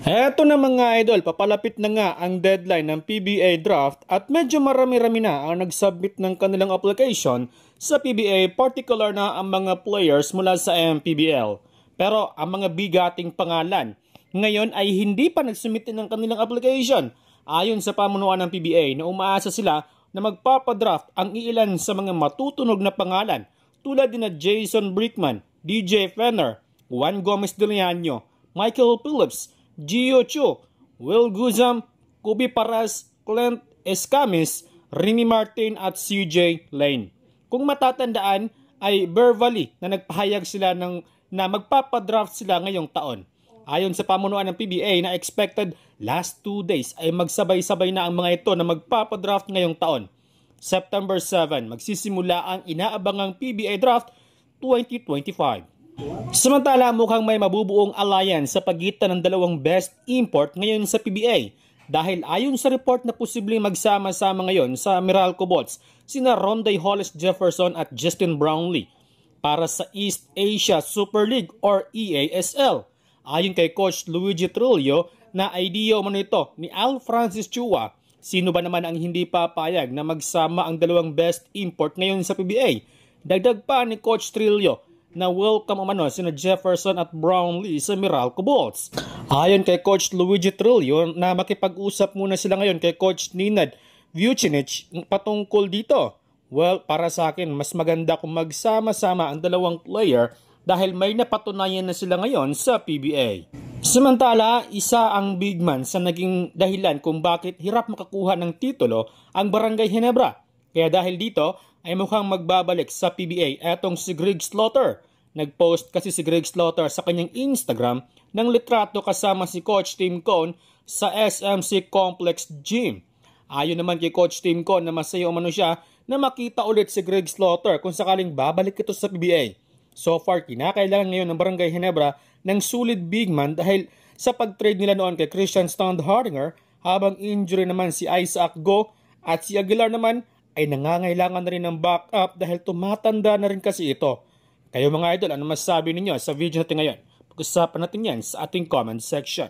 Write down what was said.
Eto na mga idol, papalapit na nga ang deadline ng PBA draft at medyo marami-rami na ang nagsubmit ng kanilang application sa PBA, particular na ang mga players mula sa MPBL. Pero ang mga bigating pangalan ngayon ay hindi pa nagsubmit ng kanilang application. Ayon sa pamunuan ng PBA na umaasa sila na magpapadraft ang iilan sa mga matutunog na pangalan tulad ni Jason Brickman, DJ Fenner, Juan Gomez de Leano, Michael Phillips, Gio Chu, Will Guzam, Kubi Paras, Clint Escamis, Remy Martin at CJ Lane. Kung matatandaan ay Beverly na nagpahayag sila na magpapadraft sila ngayong taon. Ayon sa pamunuan ng PBA na expected last 2 days ay magsabay-sabay na ang mga ito na magpapadraft ngayong taon. September 7 magsisimula ang inaabangang PBA Draft 2025. Samantala, mukhang may mabubuong alliance sa pagitan ng dalawang best import ngayon sa PBA dahil ayon sa report na posibleng magsama-sama ngayon sa Meralco Bolts sina Ronday Hollis Jefferson at Justin Brownlee para sa East Asia Super League or EASL. Ayon kay Coach Luigi Trillo na idea umano ito ni Al Francis Chua, sino ba naman ang hindi papayag na magsama ang dalawang best import ngayon sa PBA? Dagdag pa ni Coach Trillo na welcome umano sina Jefferson at Brownlee sa Meralco Bolts. Ayon kay Coach Luigi Trillo na makipag-usap muna sila ngayon kay Coach Nenad Vucinic patungkol dito. Well, para sa akin, mas maganda kung magsama-sama ang dalawang player dahil may napatunayan na sila ngayon sa PBA. Samantala, isa ang big man sa naging dahilan kung bakit hirap makakuha ng titulo ang Barangay Ginebra. Kaya dahil dito ay mukhang magbabalik sa PBA etong si Greg Slaughter. Nag-post kasi si Greg Slaughter sa kanyang Instagram ng litrato kasama si Coach Tim Cone sa SMC Complex Gym. Ayon naman kay Coach Tim Cone na masaya umano siya na makita ulit si Greg Slaughter kung sakaling babalik ito sa PBA. So far, kinakailangan ngayon ng Barangay Ginebra ng solid big man dahil sa pag-trade nila noon kay Christian Standhardinger habang injury naman si Isaac Go at si Aguilar naman ay nangangailangan na rin ng backup dahil tumatanda na rin kasi ito. Kayo mga idol, ano masasabi ninyo sa video natin ngayon? Pag-usapan natin yan sa ating comment section.